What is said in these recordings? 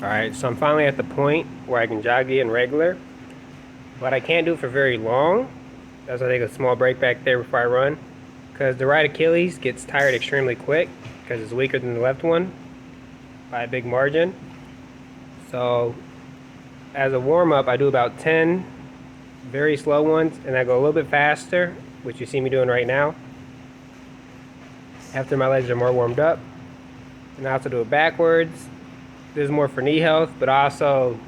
Alright, so I'm finally at the point where I can jog again regular, but I can't do it for very long. That's why I take a small break back there before I run, because the right Achilles gets tired extremely quick because it's weaker than the left one by a big margin. So as a warm-up, I do about 10 very slow ones, and I go a little bit faster, which you see me doing right now, after my legs are more warmed up. And I also do it backwards. This is more for knee health, but also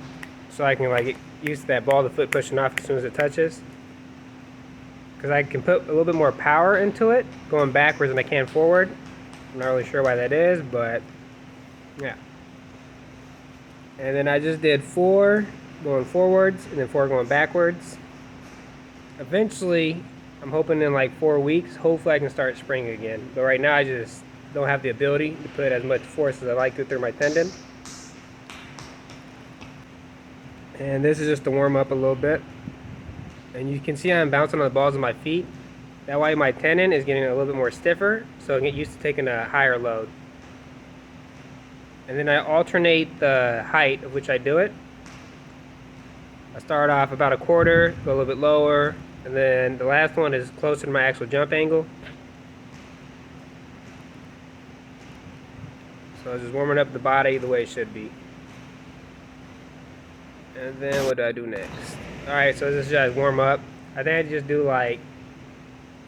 so I can like get used to that ball of the foot pushing off as soon as it touches. Because I can put a little bit more power into it, going backwards than I can forward. I'm not really sure why that is, but yeah. And then I just did 4 going forwards and then 4 going backwards. Eventually, I'm hoping in like 4 weeks, hopefully I can start sprinting again. But right now I just don't have the ability to put as much force as I like to through my tendon. And this is just to warm up a little bit. And you can see I'm bouncing on the balls of my feet. That way my tendon is getting a little bit more stiffer, so I get used to taking a higher load. And then I alternate the height of which I do it. I start off about a quarter, go a little bit lower, and then the last one is closer to my actual jump angle. So I'm just warming up the body the way it should be. And then what do I do next? Alright, so this is just warm up. I think I just do like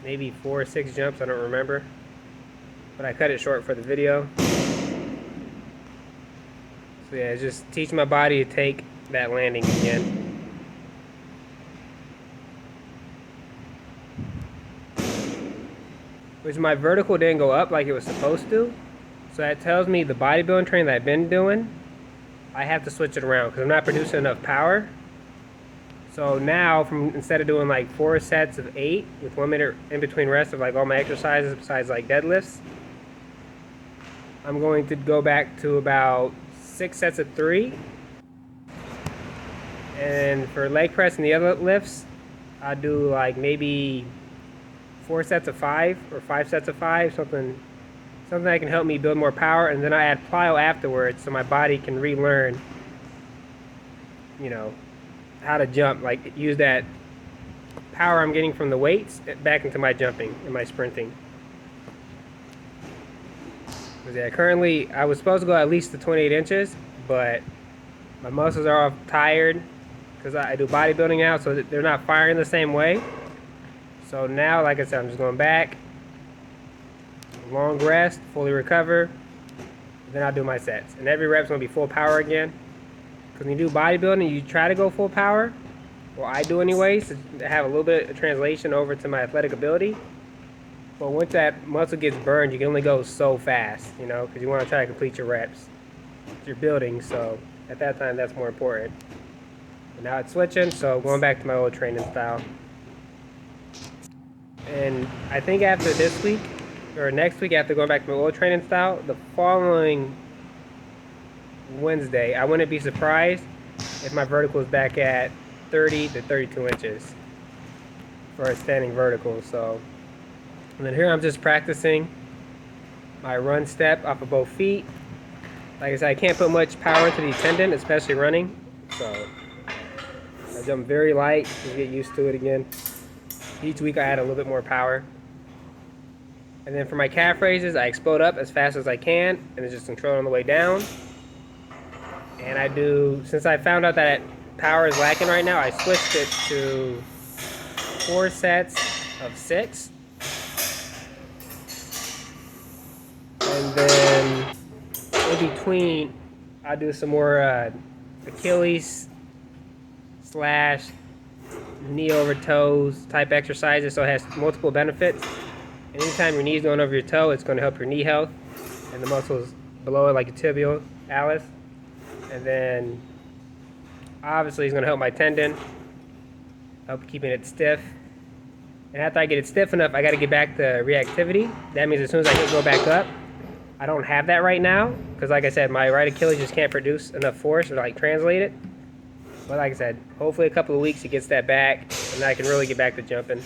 maybe 4 or 6 jumps, I don't remember. But I cut it short for the video. So yeah, just teach my body to take that landing again. Which my vertical didn't go up like it was supposed to. So that tells me the bodybuilding training that I've been doing, I have to switch it around because I'm not producing enough power. So now, instead of doing like 4 sets of 8 with 1 minute in between rest of like all my exercises besides like deadlifts, I'm going to go back to about 6 sets of 3. And for leg press and the other lifts, I do like maybe 4 sets of 5 or 5 sets of 5, something that can help me build more power. And then I add plyo afterwards so my body can relearn, you know, how to jump, like use that power I'm getting from the weights back into my jumping and my sprinting. Yeah, currently I was supposed to go at least to 28 inches, but my muscles are all tired because I do bodybuilding now, so they're not firing the same way. So now, like I said, I'm just going back, long rest, fully recover, then I'll do my sets. And every rep's going to be full power again. Because when you do bodybuilding, you try to go full power. Well, I do anyways, to have a little bit of translation over to my athletic ability. But once that muscle gets burned, you can only go so fast, you know, because you want to try to complete your reps. You're building, so at that time, that's more important. And now it's switching, so going back to my old training style. And I think after this week, or next week after going back to my old training style, the following Wednesday, I wouldn't be surprised if my vertical is back at 30 to 32 inches for a standing vertical. So, and then here I'm just practicing my run step off of both feet. Like I said, I can't put much power into the tendon, especially running. So I jump very light, just get used to it again. Each week I add a little bit more power. And then for my calf raises, I explode up as fast as I can, and then just control it on the way down. And I do, since I found out that power is lacking right now, I switched it to 4 sets of 6. And then in between, I do some more Achilles / knee over toes type exercises, so it has multiple benefits. And anytime your knee's going over your toe, it's going to help your knee health and the muscles below it, like your tibial atlas. And then obviously it's going to help my tendon, help keeping it stiff. And after I get it stiff enough, I got to get back to reactivity. That means as soon as I can go back up, I don't have that right now because, like I said, my right Achilles just can't produce enough force or like translate it. But like I said, hopefully a couple of weeks he gets that back, and then I can really get back to jumping.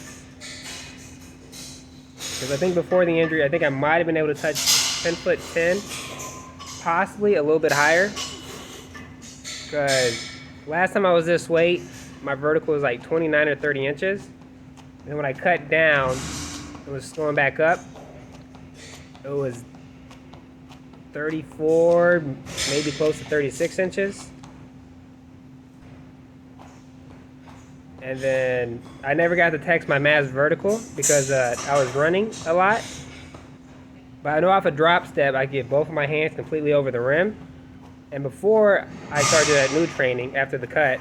Because I think before the injury, I think I might have been able to touch 10'10", possibly a little bit higher. Because last time I was this weight, my vertical was like 29 or 30 inches. And when I cut down, it was going back up. It was 34, maybe close to 36 inches. And then I never got to text my max vertical because I was running a lot. But I know off a drop step, I get both of my hands completely over the rim. And before I started that new training, after the cut,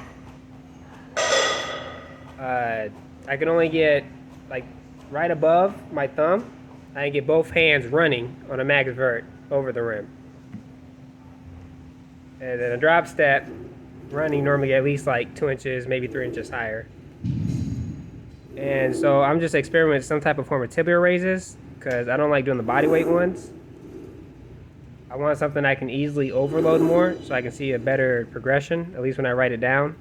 I could only get like right above my thumb. I can get both hands running on a max vert over the rim. And then a drop step, running normally at least like 2 inches, maybe 3 inches higher. And so I'm just experimenting with some type of form of tibial raises because I don't like doing the body weight ones. I want something I can easily overload more so I can see a better progression, at least when I write it down.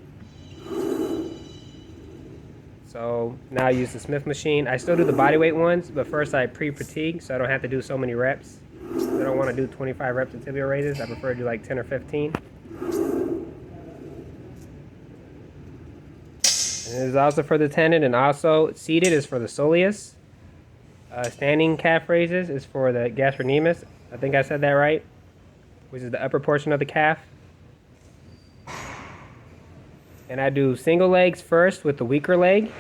So now I use the Smith machine. I still do the body weight ones, but first I pre-fatigue so I don't have to do so many reps. I don't want to do 25 reps of tibial raises. I prefer to do like 10 or 15. And this is also for the tendon, and also seated is for the soleus. Standing calf raises is for the gastrocnemius. I think I said that right, which is the upper portion of the calf. And I do single legs first with the weaker leg,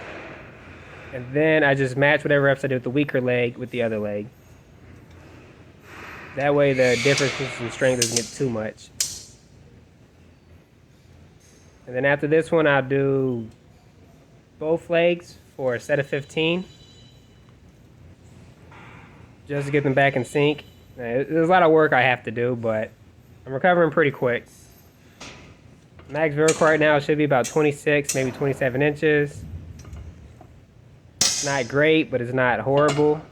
and then I just match whatever reps I do with the weaker leg with the other leg. That way the difference in strength doesn't get too much. And then after this one, I'll do both legs for a set of 15. Just to get them back in sync. There's a lot of work I have to do, but I'm recovering pretty quick. Max vertical right now should be about 26, maybe 27 inches. It's not great, but it's not horrible.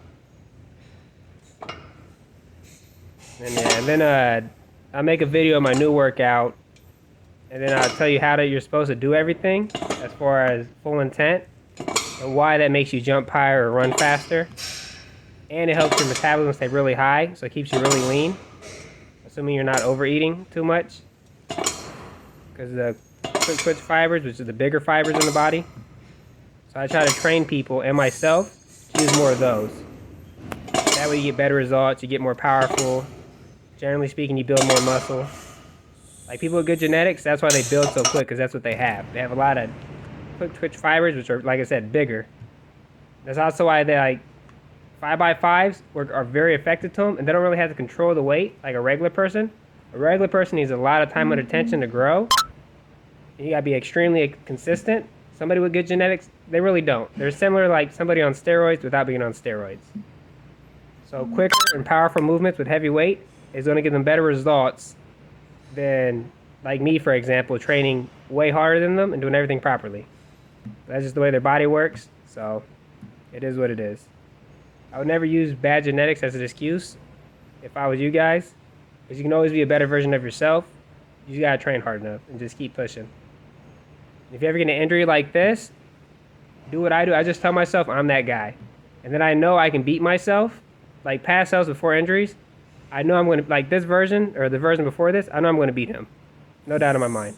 And then I'll make a video of my new workout, and then I'll tell you how you're supposed to do everything as far as full intent and why that makes you jump higher or run faster. And it helps your metabolism stay really high, so it keeps you really lean, assuming you're not overeating too much. Because the quick twitch fibers, which are the bigger fibers in the body. So I try to train people and myself to use more of those. That way you get better results, you get more powerful. Generally speaking, you build more muscle. Like people with good genetics, that's why they build so quick, because that's what they have. They have a lot of quick twitch fibers, which are, like I said, bigger. That's also why they like 5x5s are very effective to them, and they don't really have to control the weight like a regular person. A regular person needs a lot of time under tension to grow. You gotta be extremely consistent. Somebody with good genetics, they really don't. They're similar like somebody on steroids without being on steroids. So quicker and powerful movements with heavy weight is gonna give them better results than like me, for example, training way harder than them and doing everything properly. That's just the way their body works, so it is what it is. I would never use bad genetics as an excuse if I was you guys, because you can always be a better version of yourself. You just gotta train hard enough and just keep pushing. If you ever get an injury like this, do what I do. I just tell myself I'm that guy. And then I know I can beat myself, like past selves before injuries. I know I'm gonna, like this version, or the version before this, I know I'm gonna beat him. No doubt in my mind.